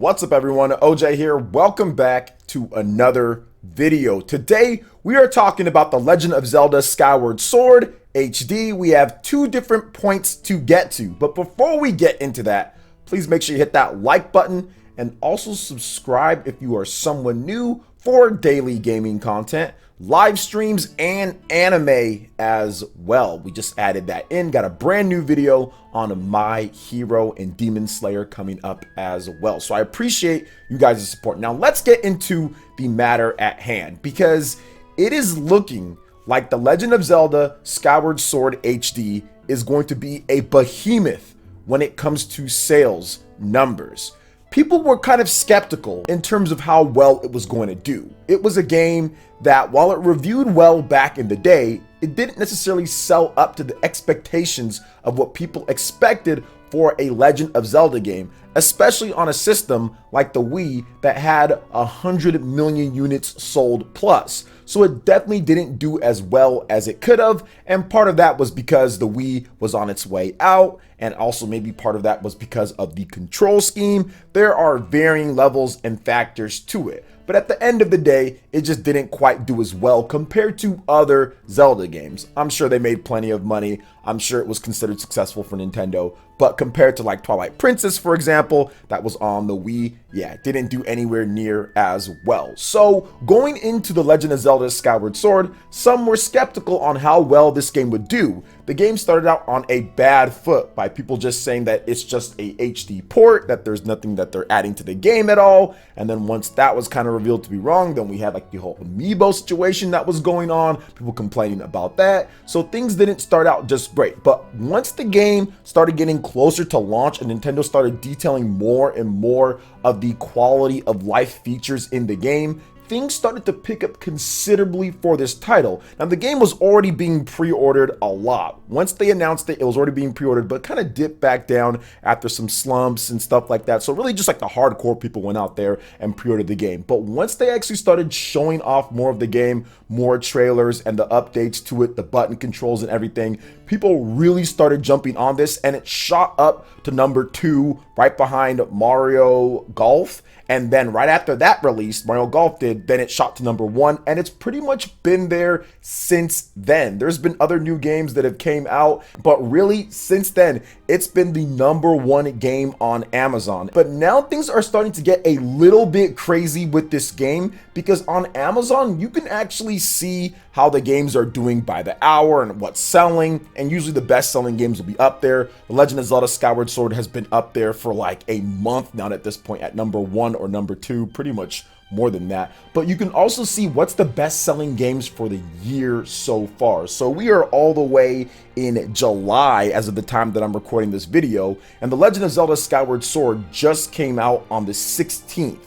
What's up everyone, OJ here. Welcome back to another video. Today we are talking about The Legend of Zelda Skyward Sword HD. We have two different points to get to, but before we get into that, please make sure you hit that like button and also subscribe if you are someone new for daily gaming content, live streams, and anime as well. We just added that in, got a brand new video on My Hero and Demon Slayer coming up as well. So I appreciate you guys' support. Now let's get into the matter at hand, because it is looking like The Legend of Zelda Skyward Sword HD is going to be a behemoth when it comes to sales numbers. People were kind of skeptical in terms of how well it was going to do. It was a game that, while it reviewed well back in the day, it didn't necessarily sell up to the expectations of what people expected for a Legend of Zelda game, especially on a system like the Wii that had 100 million units sold plus. So it definitely didn't do as well as it could have, and part of that was because the Wii was on its way out, and also maybe part of that was because of the control scheme. There are varying levels and factors to it, but at the end of the day, it just didn't quite do as well compared to other Zelda games. I'm sure they made plenty of money. I'm sure it was considered successful for Nintendo, but compared to like Twilight Princess, for example, that was on the Wii, yeah, it didn't do anywhere near as well. So going into The Legend of Zelda Skyward Sword, some were skeptical on how well this game would do. The game started out on a bad foot by people just saying that it's just a HD port, that there's nothing that they're adding to the game at all. And then once that was kind of revealed to be wrong, then we had like the whole amiibo situation that was going on, people complaining about that. So things didn't start out just great. But once the game started getting closer to launch and Nintendo started detailing more and more of the quality of life features in the game, things started to pick up considerably for this title. Now, the game was already being pre-ordered a lot. Once they announced it, it was already being pre-ordered, but kind of dipped back down after some slumps and stuff like that. So really just like the hardcore people went out there and pre-ordered the game. But once they actually started showing off more of the game, more trailers and the updates to it, the button controls and everything, people really started jumping on this, and it shot up to number 2 right behind Mario Golf. And then right after that release, Mario Golf did, then it shot to number 1, and it's pretty much been there since then. There's been other new games that have came out, but really since then, it's been the number 1 game on Amazon. But now things are starting to get a little bit crazy with this game, because on Amazon, you can actually see how the games are doing by the hour and what's selling, and usually the best selling games will be up there. The Legend of Zelda Skyward Sword has been up there for like a month now at this point at number 1 or number 2, pretty much more than that. But you can also see what's the best selling games for the year so far. So we are all the way in July as of the time that I'm recording this video, and The Legend of Zelda Skyward Sword just came out on the 16th.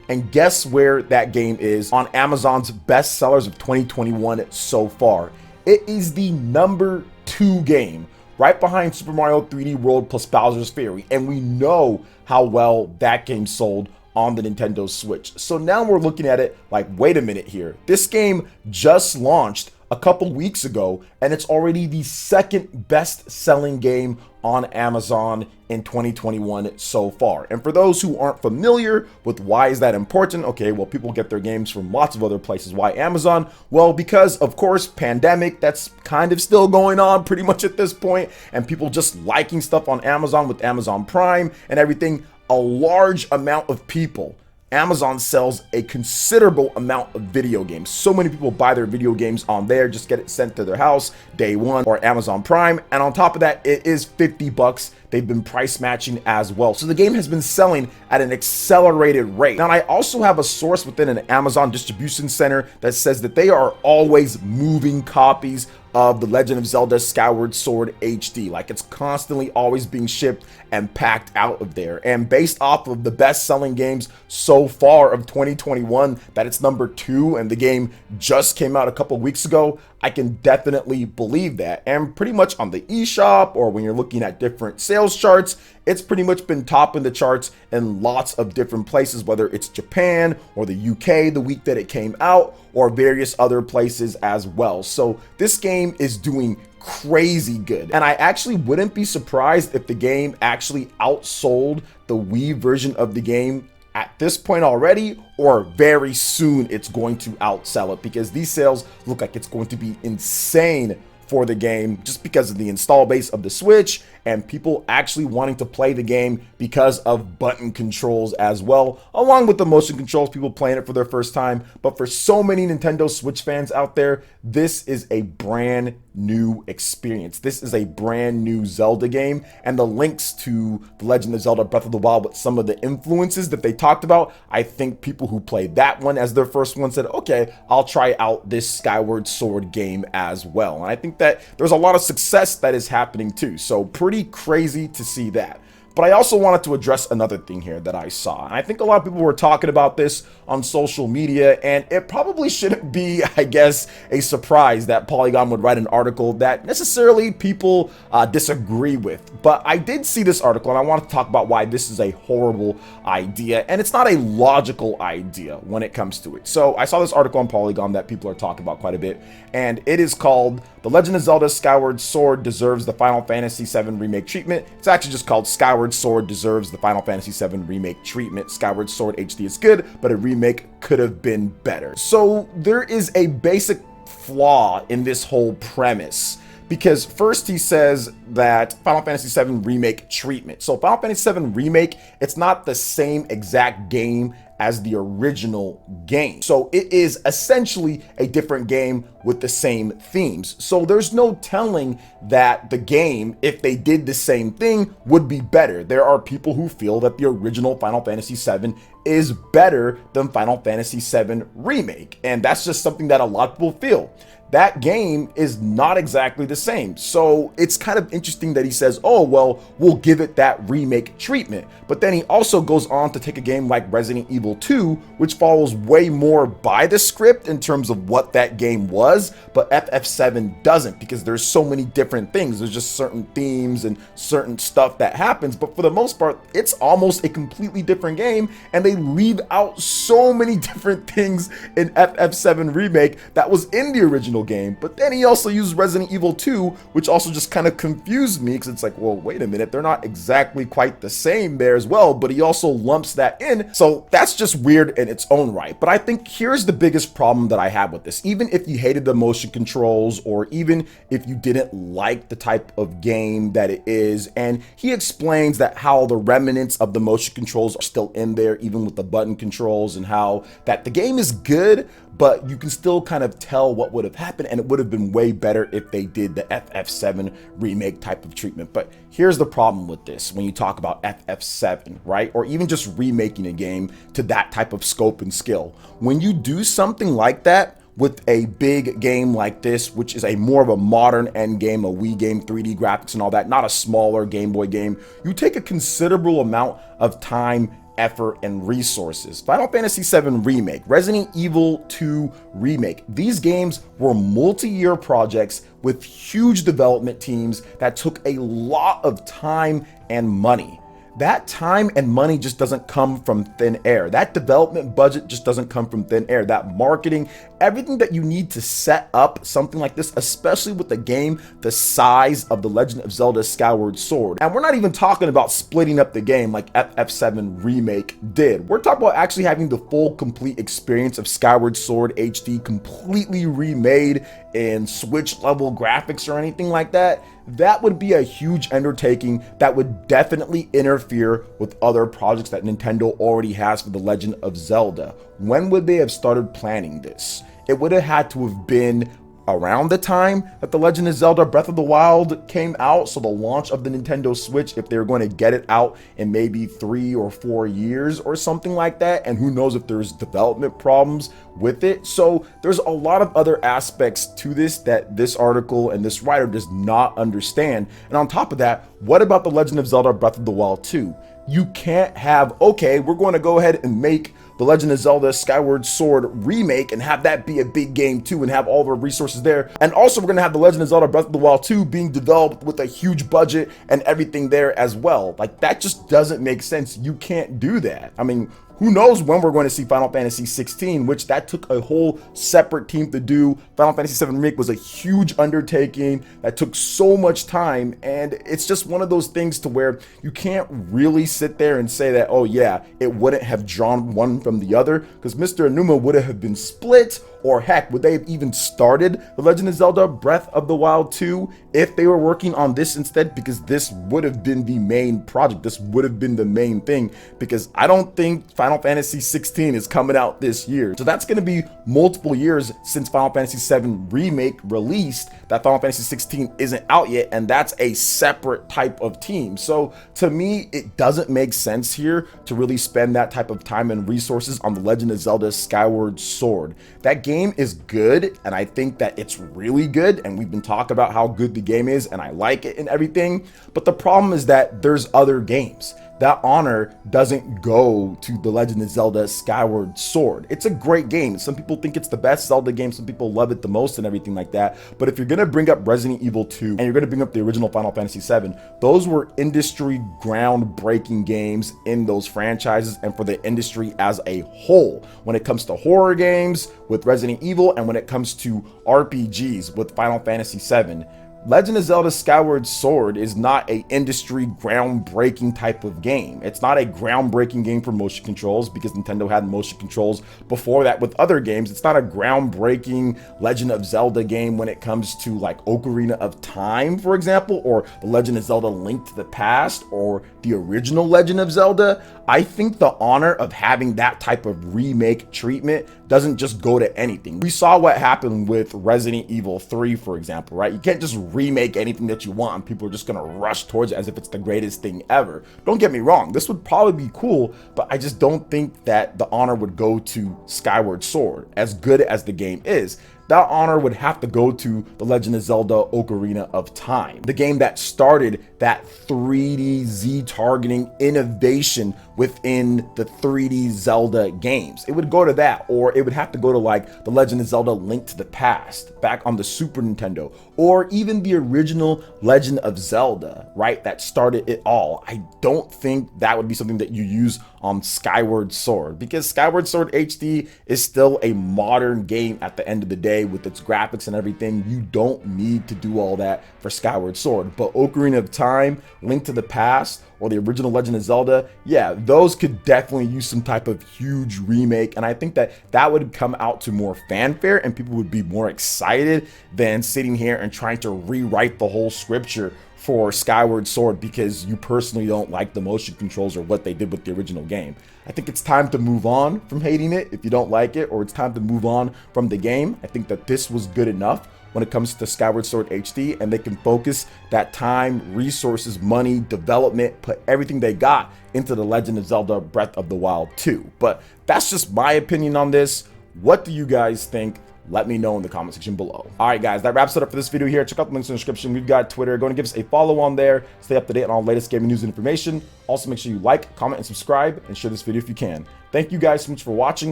And guess where that game is on Amazon's best sellers of 2021 so far? It is the number 2 game, right behind Super Mario 3D World plus Bowser's Fury. And we know how well that game sold on the Nintendo Switch. So now we're looking at it like, wait a minute here. This game just launched a couple weeks ago, and it's already the second best selling game on Amazon in 2021 so far. And for those who aren't familiar with why is that important, okay, well, people get their games from lots of other places. Why Amazon? Well, because of course, pandemic, that's kind of still going on pretty much at this point, and people just liking stuff on Amazon with Amazon Prime and everything. A large amount of people, Amazon sells a considerable amount of video games. So many people buy their video games on there, just get it sent to their house day one, or Amazon Prime. And on top of that, it is 50 bucks. They've been price matching as well. So the game has been selling at an accelerated rate. Now, I also have a source within an Amazon distribution center that says that they are always moving copies of The Legend of Zelda Skyward Sword HD. Like, it's constantly always being shipped and packed out of there. And based off of the best selling games so far of 2021, that it's number 2 and the game just came out a couple weeks ago, I can definitely believe that. And pretty much on the eShop, or when you're looking at different sales charts, it's pretty much been topping the charts in lots of different places, whether it's Japan or the UK the week that it came out, or various other places as well. So this game is doing crazy good, and I actually wouldn't be surprised if the game actually outsold the Wii version of the game at this point already, or very soon it's going to outsell it, because these sales look like it's going to be insane for the game, just because of the install base of the Switch and people actually wanting to play the game because of button controls as well, along with the motion controls, people playing it for their first time. But for so many Nintendo Switch fans out there, this is a brand new experience. This is a brand new Zelda game, and the links to The Legend of Zelda Breath of the Wild with some of the influences that they talked about, I think people who played that one as their first one said, okay, I'll try out this Skyward Sword game as well. And I think that there's a lot of success that is happening too. So pretty crazy to see that. But I also wanted to address another thing here that I saw. And I think a lot of people were talking about this on social media, and it probably shouldn't be, I guess, a surprise that Polygon would write an article that necessarily people disagree with. But I did see this article, and I want to talk about why this is a horrible idea, and it's not a logical idea when it comes to it. So I saw this article on Polygon that people are talking about quite a bit, and it is called "The Legend of Zelda Skyward Sword Deserves the Final Fantasy VII Remake Treatment." It's actually just called "Skyward Sword Deserves the Final Fantasy VII Remake Treatment. Skyward Sword HD is good, but a remake could have been better." So there is a basic flaw in this whole premise, because first he says that Final Fantasy VII Remake Treatment. So Final Fantasy VII Remake, it's not the same exact game as the original game. So it is essentially a different game with the same themes. So there's no telling that the game, if they did the same thing, would be better. There are people who feel that the original Final Fantasy VII is better than Final Fantasy VII Remake. And that's just something that a lot of people feel. That game is not exactly the same. So it's kind of interesting that he says, oh, well, we'll give it that remake treatment. But then he also goes on to take a game like Resident Evil 2, which follows way more by the script in terms of what that game was, but FF7 doesn't, because there's so many different things. There's just certain themes and certain stuff that happens, but for the most part, it's almost a completely different game, and they leave out so many different things in FF7 Remake that was in the original game. But then he also used Resident Evil 2, which also just kind of confused me, because it's like, well, wait a minute, they're not exactly quite the same there as well, but he also lumps that in. So that's just weird in its own right. But I think here's the biggest problem that I have with this. Even if you hated the motion controls, or even if you didn't like the type of game that it is, and he explains that how the remnants of the motion controls are still in there, even with the button controls, and how that the game is good, but you can still kind of tell what would have happened, and it would have been way better if they did the FF7 remake type of treatment. But here's the problem with this when you talk about FF7, right? Or even just remaking a game to that type of scope and skill. When you do something like that with a big game like this, which is a more of a modern end game, a Wii game, 3D graphics and all that, not a smaller Game Boy game, you take a considerable amount of time, effort, and resources. Final Fantasy VII Remake, Resident Evil 2 Remake, these games were multi-year projects with huge development teams that took a lot of time and money. That time and money just doesn't come from thin air. That development budget just doesn't come from thin air. That marketing, everything that you need to set up something like this, especially with a game the size of The Legend of Zelda Skyward Sword. And we're not even talking about splitting up the game like FF7 Remake did. We're talking about actually having the full complete experience of Skyward Sword HD completely remade in Switch level graphics or anything like that. That would be a huge undertaking that would definitely interfere with other projects that Nintendo already has for The Legend of Zelda. When would they have started planning this? It would have had to have been around the time that The Legend of Zelda Breath of the Wild came out, so the launch of the Nintendo Switch, if they were going to get it out in maybe 3 or 4 years or something like that, and who knows if there's development problems with it. So there's a lot of other aspects to this that this article and this writer does not understand. And on top of that, what about The Legend of Zelda Breath of the Wild 2? You can't have, okay, we're going to go ahead and make the Legend of Zelda Skyward Sword remake and have that be a big game too and have all the resources there. And also we're going to have the Legend of Zelda Breath of the Wild 2 being developed with a huge budget and everything there as well. Like, that just doesn't make sense. You can't do that. I mean, who knows when we're going to see Final Fantasy 16, which that took a whole separate team to do. Final Fantasy 7 Remake was a huge undertaking that took so much time, and it's just one of those things to where you can't really sit there and say that, oh yeah, it wouldn't have drawn one from the other, because Mr. Enuma would have been split, or heck, would they have even started The Legend of Zelda Breath of the Wild 2 if they were working on this instead? Because this would have been the main project. This would have been the main thing, because I don't think Final Fantasy 16 is coming out this year. So that's going to be multiple years since Final Fantasy 7 Remake released that Final Fantasy 16 isn't out yet, and that's a separate type of team. So to me, it doesn't make sense here to really spend that type of time and resources on The Legend of Zelda Skyward Sword. That game is good, and I think that it's really good, and we've been talking about how good the game is, and I like it and everything, but the problem is that there's other games. That honor doesn't go to The Legend of Zelda Skyward Sword. It's a great game. Some people think it's the best Zelda game, some people love it the most and everything like that, but if you're gonna bring up Resident Evil 2 and you're gonna bring up the original Final Fantasy 7, those were industry groundbreaking games in those franchises and for the industry as a whole. When it comes to horror games with Resident Evil, and when it comes to RPGs with Final Fantasy 7, Legend of Zelda Skyward Sword is not a industry groundbreaking type of game. It's not a groundbreaking game for motion controls, because Nintendo had motion controls before that with other games. It's not a groundbreaking Legend of Zelda game when it comes to like Ocarina of Time, for example, or the Legend of Zelda Link to the Past, or the original Legend of Zelda. I think the honor of having that type of remake treatment doesn't just go to anything. We saw what happened with Resident Evil 3, for example, right? You can't just remake anything that you want and people are just gonna rush towards it as if it's the greatest thing ever. Don't get me wrong, this would probably be cool, but I just don't think that the honor would go to Skyward Sword, as good as the game is. That honor would have to go to The Legend of Zelda Ocarina of Time, the game that started that 3D Z targeting innovation within the 3D Zelda games. It would go to that, or it would have to go to like The Legend of Zelda Link to the Past back on the Super Nintendo, or even the original Legend of Zelda, right, that started it all. I don't think that would be something that you use on Skyward Sword, because Skyward Sword HD is still a modern game at the end of the day with its graphics and everything. You don't need to do all that for Skyward Sword. But Ocarina of Time, Link to the Past, or the original Legend of Zelda, yeah, those could definitely use some type of huge remake, and I think that that would come out to more fanfare and people would be more excited than sitting here and trying to rewrite the whole scripture for Skyward Sword because you personally don't like the motion controls or what they did with the original game. I think it's time to move on from hating it if you don't like it, or it's time to move on from the game. I think that this was good enough when it comes to Skyward Sword HD, and they can focus that time, resources, money, development, put everything they got into The Legend of Zelda Breath of the Wild 2. But that's just my opinion on this. What do you guys think? Let me know in the comment section below. All right, guys, that wraps it up for this video here. Check out the links in the description. We've got Twitter. Go and give us a follow on there. Stay up to date on all the latest gaming news and information. Also, make sure you like, comment, and subscribe, and share this video if you can. Thank you guys so much for watching,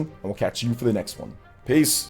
and we'll catch you for the next one. Peace.